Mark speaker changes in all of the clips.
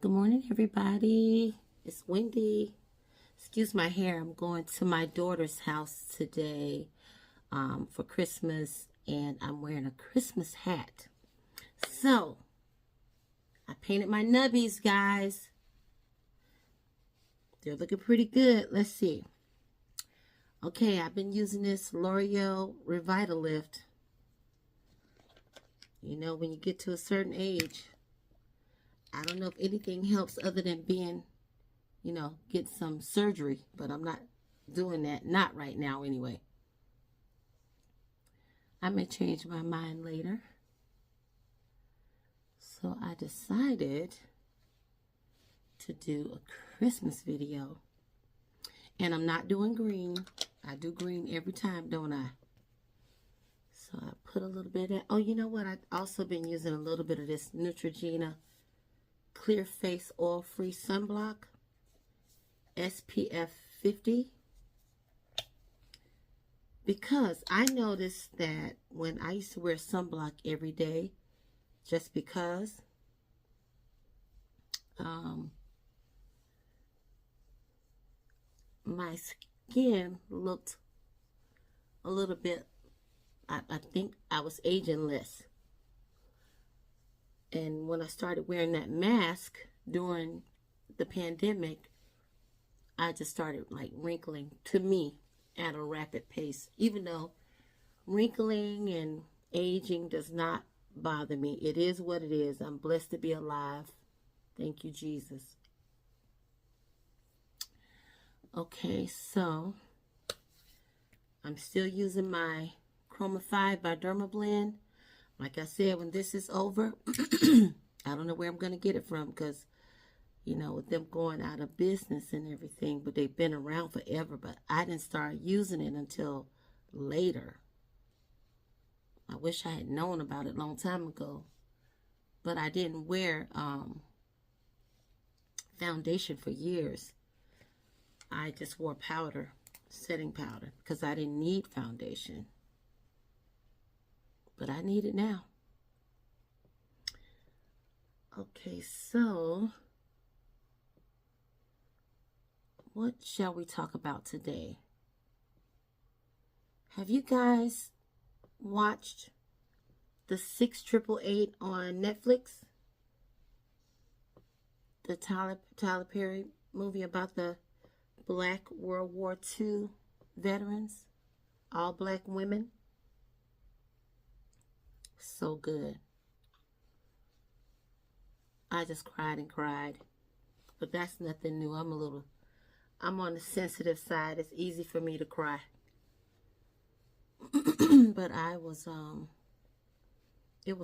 Speaker 1: Good morning, everybody. It's Wendy. Excuse my hair. I'm going to my daughter's house today for Christmas, and I'm wearing a Christmas hat. So, I painted my nubbies, guys. They're looking pretty good. Let's see. Okay, I've been using this L'Oreal Revitalift. You know, when you get to a certain age, I don't know if anything helps other than being, get some surgery, but I'm not doing that. Not right now, anyway. I may change my mind later. So I decided to do a Christmas video. And I'm not doing green. I do green every time, don't I? So I put a little bit of that. Oh, you know what? I've also been using a little bit of this Neutrogena Clear Face Oil-Free Sunblock, SPF 50. Because I noticed that when I used to wear sunblock every day, just because, my skin looked a little bit, I think I was aging less. And when I started wearing that mask during the pandemic, I just started like wrinkling, to me, at a rapid pace. Even though wrinkling and aging does not bother me. It is what it is. I'm blessed to be alive. Thank you, Jesus. Okay, so I'm still using my Chroma 5 by Dermablend. Like I said, when this is over, I don't know where I'm going to get it from because, with them going out of business and everything, but they've been around forever, but I didn't start using it until later. I wish I had known about it a long time ago, but I didn't wear foundation for years. I just wore powder, setting powder, because I didn't need foundation. But I need it now. Okay, so what shall we talk about today? Have you guys watched the 6888 on Netflix? The Tyler Perry movie about the Black World War II veterans, all black women. So good. I just cried and cried. But that's nothing new. I'm on the sensitive side. It's easy for me to cry. But it was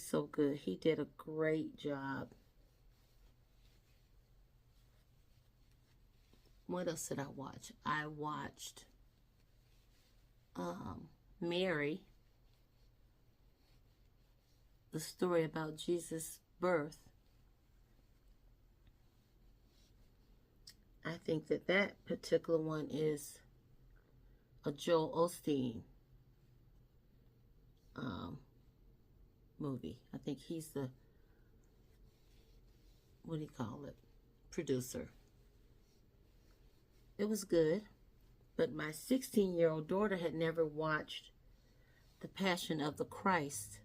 Speaker 1: so good. He did a great job. What else did I watch? I watched Mary, the story about Jesus' birth. I think that particular one is a Joel Osteen movie. I think he's the, producer. It was good, but my 16-year-old daughter had never watched The Passion of the Christ,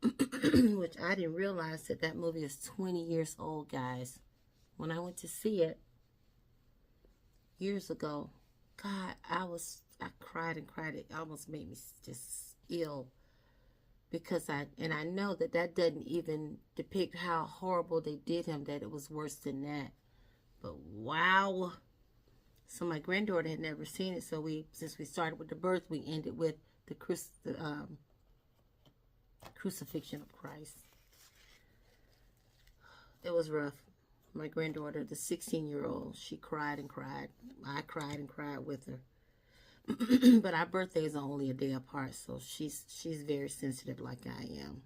Speaker 1: which I didn't realize that movie is 20 years old, guys. When I went to see it years ago, God, I cried and cried. It almost made me just ill because I know that doesn't even depict how horrible they did him, that it was worse than that. But wow. So my granddaughter had never seen it, so since we started with the birth, we ended with the crucifixion of Christ. It was rough. My granddaughter, the 16-year-old, she cried and cried. I cried and cried with her. But our birthdays are only a day apart, so she's very sensitive like I am.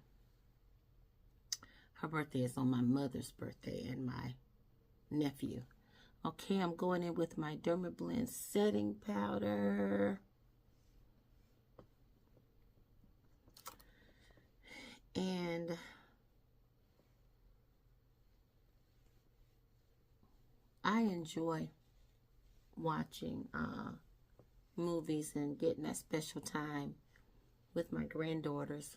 Speaker 1: Her birthday is on my mother's birthday and my nephew. Okay, I'm going in with my Dermablend setting powder. And I enjoy watching movies and getting that special time with my granddaughters.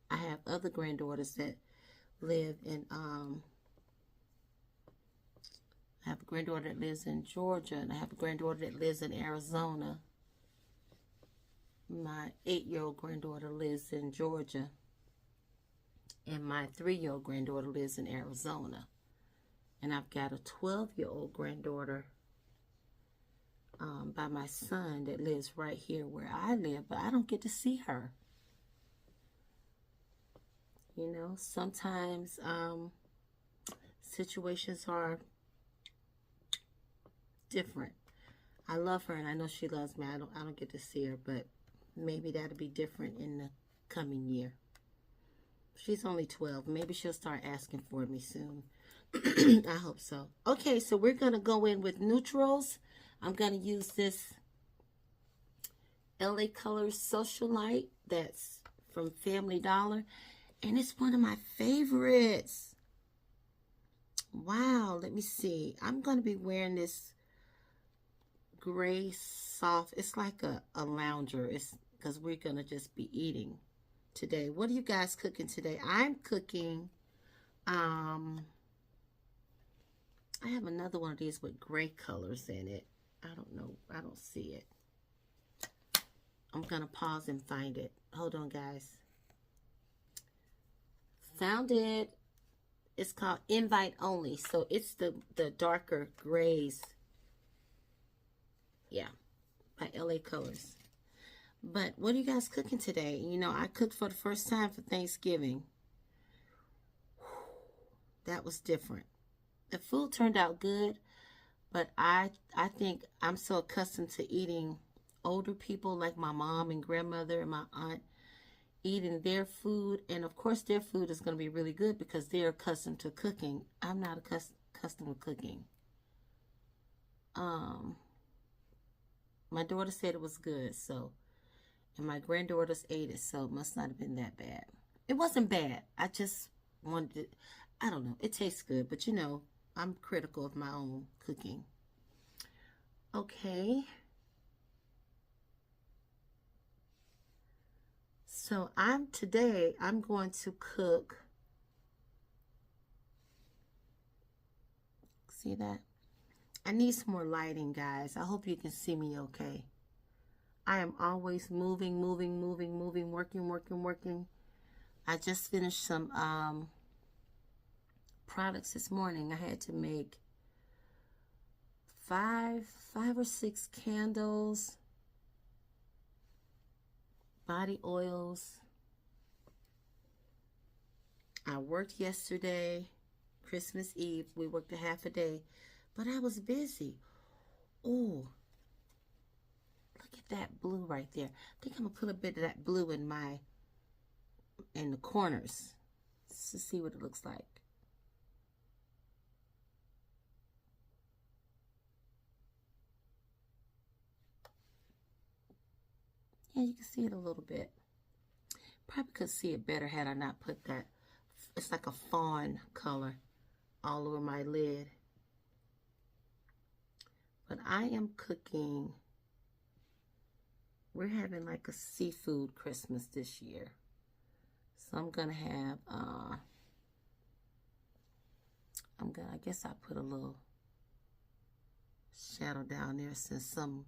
Speaker 1: I have other granddaughters that live in I have a granddaughter that lives in Georgia, and I have a granddaughter that lives in Arizona. My 8-year-old granddaughter lives in Georgia, and my 3-year-old granddaughter lives in Arizona. And I've got a 12-year-old granddaughter by my son that lives right here where I live, but I don't get to see her. You know, sometimes situations are different. I love her and I know she loves me. I don't get to see her, but maybe that'll be different in the coming year. She's only 12. Maybe she'll start asking for me soon. I hope so. Okay, so we're going to go in with neutrals. I'm going to use this LA Colors Socialite that's from Family Dollar. And it's one of my favorites. Wow, let me see. I'm going to be wearing this gray soft. It's like a lounger. It's because we're going to just be eating today. What are you guys cooking today? I'm cooking, I have another one of these with gray colors in it. I don't know. I don't see it. I'm going to pause and find it. Hold on, guys. Found it. It's called Invite Only. So it's the darker grays. Yeah. By LA Colors. But what are you guys cooking today? You know, I cooked for the first time for Thanksgiving. That was different. The food turned out good, but I think I'm so accustomed to eating older people like my mom and grandmother and my aunt, eating their food. And of course their food is going to be really good because they're accustomed to cooking. I'm not accustomed to cooking. My daughter said it was good, so, and my granddaughters ate it, so it must not have been that bad. It wasn't bad. I just wanted to, I don't know. It tastes good, but you know, I'm critical of my own cooking. Okay. So today I'm going to cook. See that? I need some more lighting, guys. I hope you can see me okay. I am always moving, working. I just finished some products this morning. I had to make five or six candles, body oils. I worked yesterday, Christmas Eve. We worked a half a day, but I was busy. Oh, look at that blue right there. I think I'm gonna put a bit of that blue in the corners to see what it looks like. Yeah, you can see it a little bit. Probably could see it better had I not put that. It's like a fawn color all over my lid. But I am cooking. We're having like a seafood Christmas this year. So I'm going to have, I guess I put a little shadow down there since some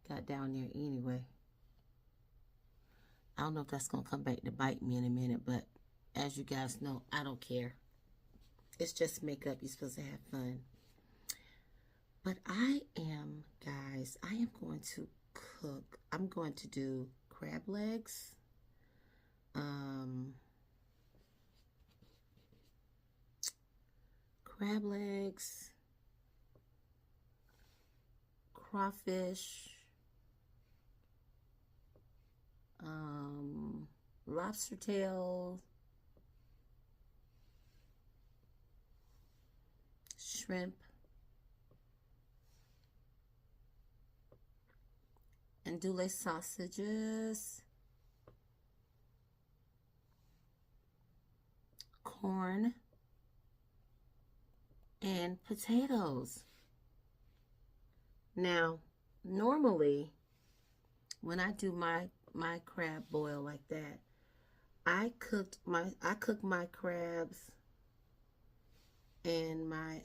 Speaker 1: got down there anyway. I don't know if that's going to come back to bite me in a minute, but as you guys know, I don't care. It's just makeup. You're supposed to have fun. But guys, I am going to cook. I'm going to do crab legs. Crab legs, crawfish, lobster tails, shrimp, andouille sausages, corn, and potatoes. Now, normally, when I do my crab boil like that, I cook my crabs and my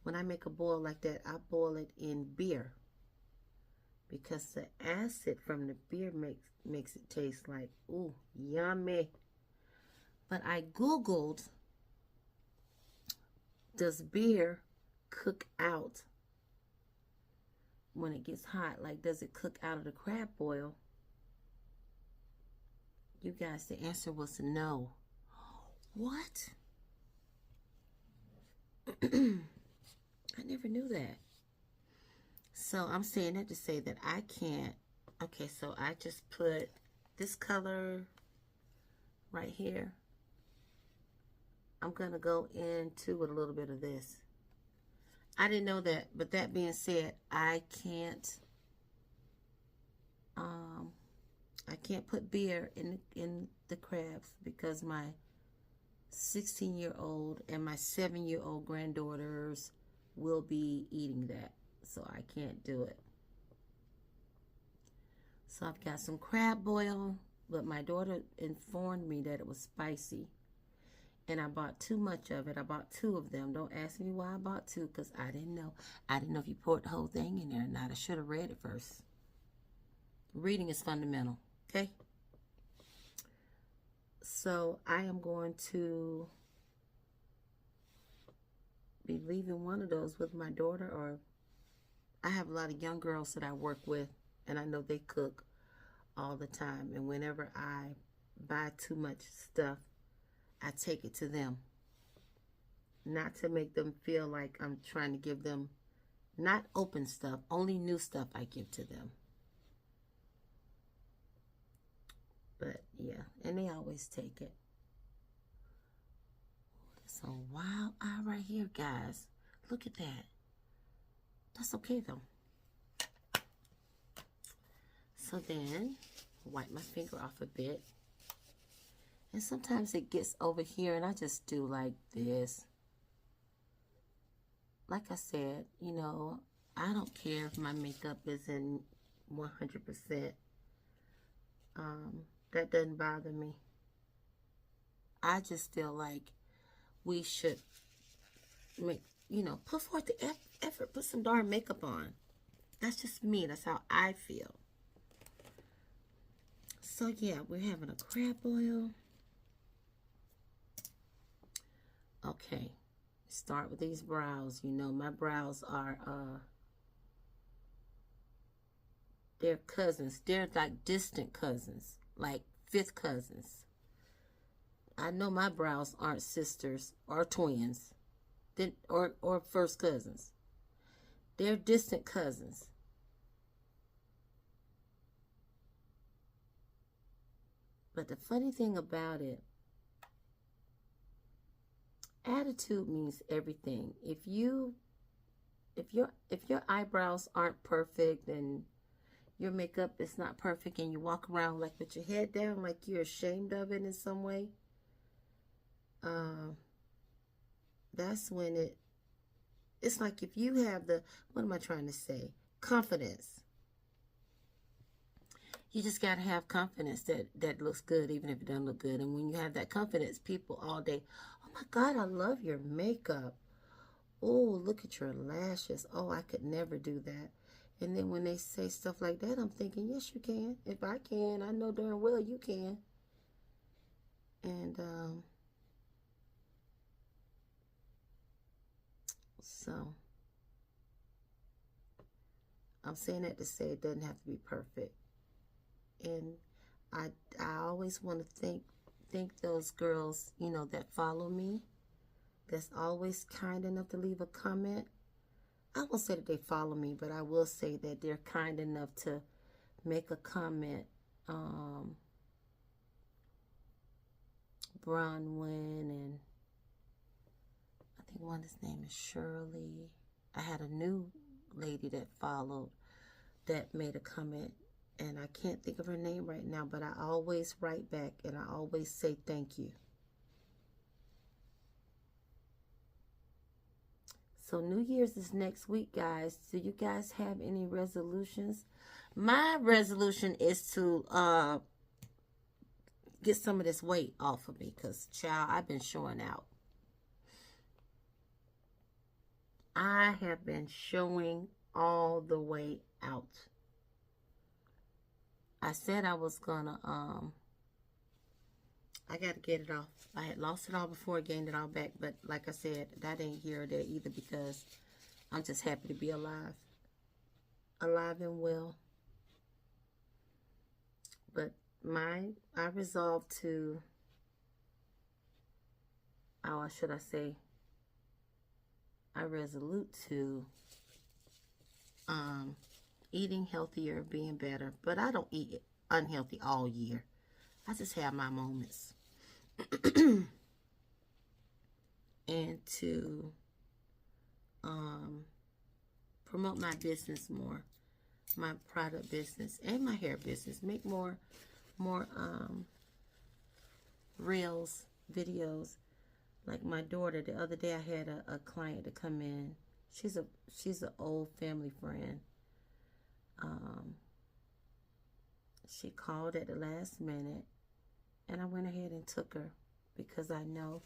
Speaker 1: when I make a boil like that, I boil it in beer because the acid from the beer makes it taste like, ooh, yummy. But I googled, does beer cook out when it gets hot? Like, does it cook out of the crab boil? You guys, the answer was no. What? I never knew that. So I'm saying that to say that I can't. Okay, so I just put this color right here. I'm going to go into with a little bit of this. I didn't know that, but that being said, I can't put beer in the crabs because my 16-year-old and my 7-year-old granddaughters will be eating that, so I can't do it. So I've got some crab boil, but my daughter informed me that it was spicy, and I bought too much of it. I bought 2 of them. Don't ask me why I bought 2, because I didn't know. I didn't know if you poured the whole thing in there or not. I should have read it first. Reading is fundamental, okay? So I am going to be leaving one of those with my daughter, or I have a lot of young girls that I work with, and I know they cook all the time. And whenever I buy too much stuff, I take it to them. Not to make them feel like I'm trying to give them not open stuff, only new stuff I give to them. But yeah, and they always take it. There's a wild eye right here, guys. Look at that. That's okay though. So then, wipe my finger off a bit. And sometimes it gets over here and I just do like this. Like I said, you know, I don't care if my makeup isn't 100%. That doesn't bother me. I just feel like we should make, you know, put forth the effort, put some darn makeup on. That's just me. That's how I feel. So yeah, we're having a crab boil. Okay, start with these brows. You know, my brows are, they're cousins. They're like distant cousins, like 5th cousins. I know my brows aren't sisters or twins, or first cousins. They're distant cousins. But the funny thing about it, attitude means everything. If your eyebrows aren't perfect and your makeup is not perfect and you walk around like with your head down like you're ashamed of it in some way, that's when it's like if you have the, what am I trying to say? Confidence. You just got to have confidence that looks good even if it doesn't look good. And when you have that confidence, people all day, oh my God, I love your makeup. Oh, look at your lashes. Oh, I could never do that. And then when they say stuff like that, I'm thinking, yes, you can. If I can, I know darn well you can. And so I'm saying that to say it doesn't have to be perfect. And I always want to thank those girls, you know, that follow me, that's always kind enough to leave a comment. I won't say that they follow me, but I will say that they're kind enough to make a comment. Bronwyn, and I think one, his name is Shirley. I had a new lady that followed that made a comment, and I can't think of her name right now, but I always write back and I always say thank you. So New Year's is next week, guys. Do you guys have any resolutions? My resolution is to get some of this weight off of me, because, child, I've been showing out. I have been showing all the way out. I said I was gonna, I gotta get it off. I had lost it all before I gained it all back, but like I said, that ain't here or there either, because I'm just happy to be alive. Alive and well. But I resolved to, or should I say, I resolute to eating healthier, being better. But I don't eat unhealthy all year. I just have my moments. And to promote my business more, my product business and my hair business. Make more reels, videos. Like my daughter, the other day I had a client to come in. She's an old family friend. She called at the last minute, and I went ahead and took her, because I know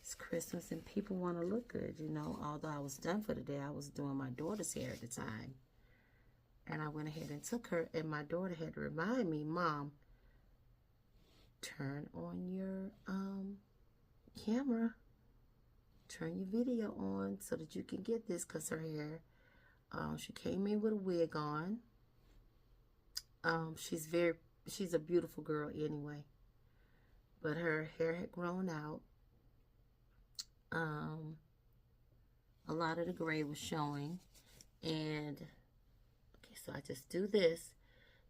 Speaker 1: it's Christmas and people want to look good, you know. Although I was done for the day, I was doing my daughter's hair at the time. And I went ahead and took her, and my daughter had to remind me, Mom, turn on your camera. Turn your video on so that you can get this, because her hair, she came in with a wig on. She's a beautiful girl anyway, but her hair had grown out. A lot of the gray was showing, and okay, so I just do this.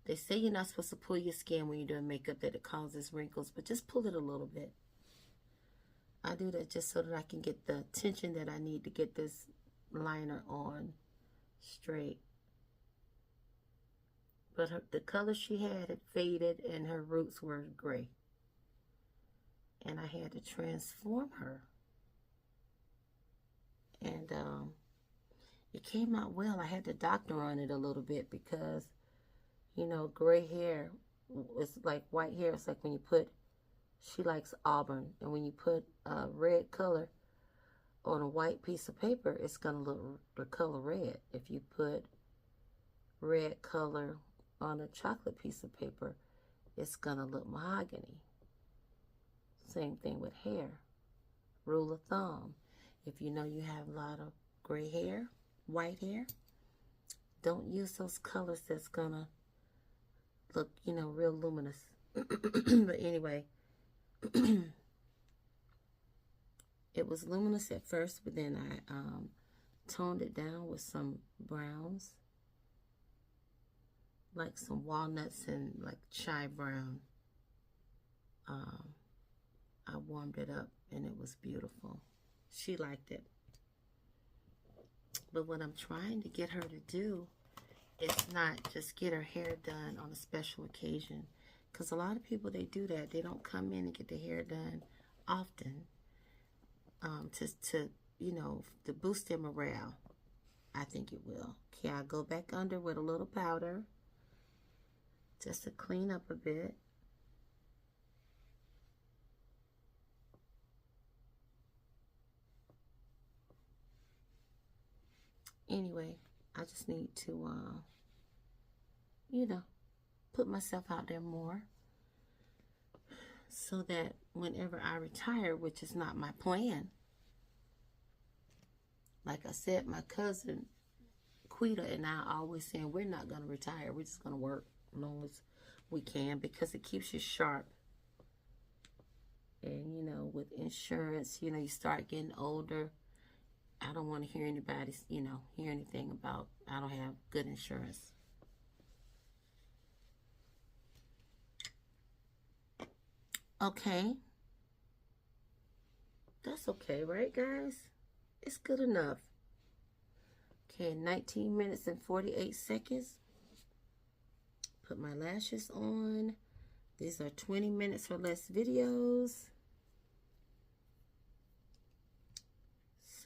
Speaker 1: They say you're not supposed to pull your skin when you're doing makeup, that it causes wrinkles, but just pull it a little bit. I do that just so that I can get the tension that I need to get this liner on straight. But the color she had faded, and her roots were gray. And I had to transform her. And it came out well. I had to doctor on it a little bit, because, you know, gray hair is like white hair. It's like when you put, she likes auburn, and when you put red color on a white piece of paper, it's going to look the color red. If you put red color on a chocolate piece of paper, it's going to look mahogany. Same thing with hair. Rule of thumb. If you know you have a lot of gray hair, white hair, don't use those colors that's going to look, you know, real luminous. But anyway, it was luminous at first, but then I toned it down with some browns, like some walnuts and like chai brown. I warmed it up, and it was beautiful. She liked it. But what I'm trying to get her to do is not just get her hair done on a special occasion. Because a lot of people, they do that. They don't come in and get their hair done often. To you know, to boost their morale. I think it will. Okay, I'll go back under with a little powder, just to clean up a bit. Anyway, I just need to, you know, put myself out there more, so that whenever I retire, which is not my plan, like I said, my cousin Quita and I are always saying we're not going to retire. We're just going to work as long as we can, because it keeps you sharp. And, you know, with insurance, you know, you start getting older. I don't want to hear anybody, you know, hear anything about I don't have good insurance. Okay. That's okay, right, guys? It's good enough. Okay, 19 minutes and 48 seconds. Put my lashes on. These are 20 minutes or less videos.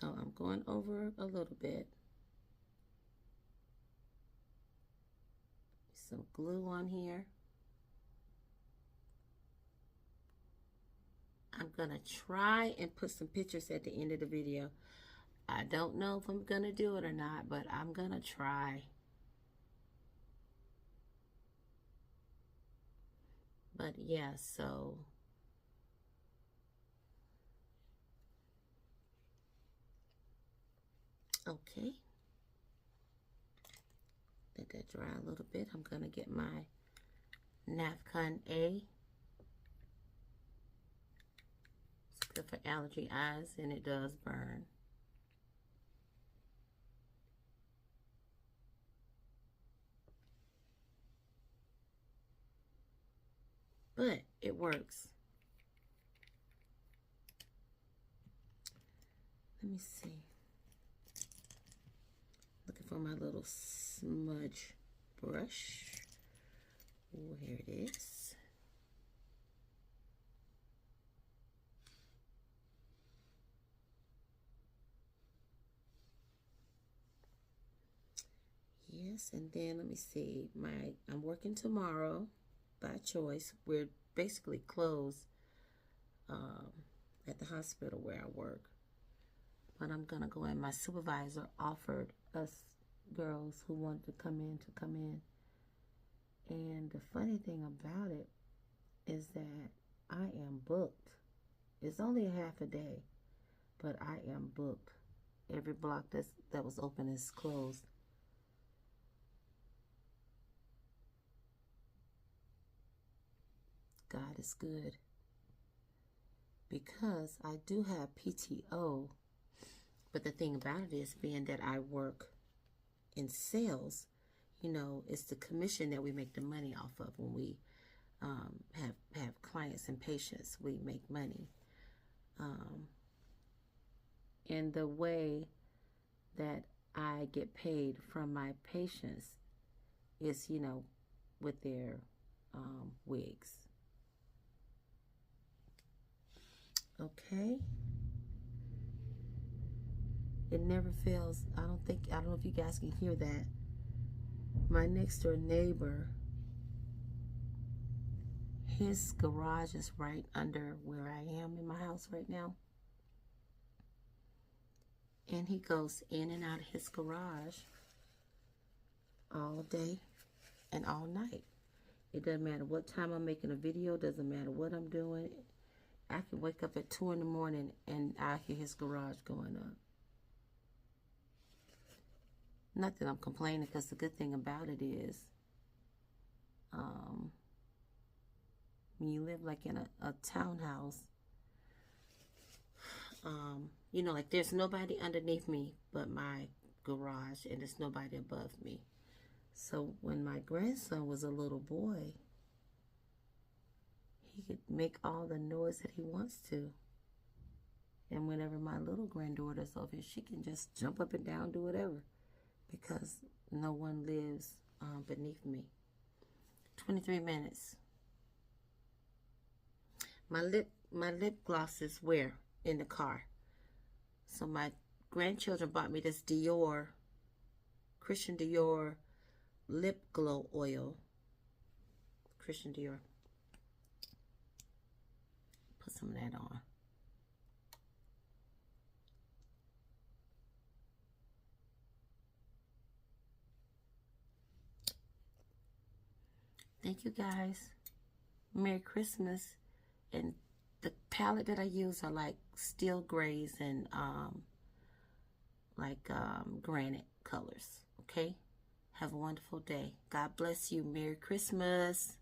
Speaker 1: So I'm going over a little bit. Some glue on here. I'm gonna try and put some pictures at the end of the video. I don't know if I'm gonna do it or not, but I'm gonna try. But yeah, so okay. Let that dry a little bit. I'm gonna get my Nafcon A. It's good for allergy eyes, and it does burn. But it works. Let me see. Looking for my little smudge brush. Oh, here it is. Yes, and then let me see. I'm working tomorrow by choice. We're basically closed at the hospital where I work. But I'm gonna go in. My supervisor offered us girls who wanted to come in. And the funny thing about it is that I am booked. It's only a half a day, but I am booked. Every block that was open is closed. God is good. Because I do have PTO, but the thing about it is, being that I work in sales, you know, it's the commission that we make the money off of. When we have clients and patients, we make money. And the way that I get paid from my patients is, you know, with their wigs. Okay. It never fails. I don't know if you guys can hear that. My next door neighbor, his garage is right under where I am in my house right now. And he goes in and out of his garage all day and all night. It doesn't matter what time I'm making a video. Doesn't matter what I'm doing. I can wake up at 2 in the morning and I hear his garage going up. Not that I'm complaining, because the good thing about it is, when you live like in a townhouse, you know, like there's nobody underneath me but my garage, and there's nobody above me. So when my grandson was a little boy, he could make all the noise that he wants to. And whenever my little granddaughter's over here, she can just jump up and down, do whatever, because no one lives beneath me. 23 minutes. My lip gloss is where? In the car. So my grandchildren bought me this Christian Dior lip glow oil. Christian Dior. Put some of that on. Thank you guys. Merry Christmas. And the palette that I use are like steel grays and granite colors. Okay? Have a wonderful day. God bless you. Merry Christmas.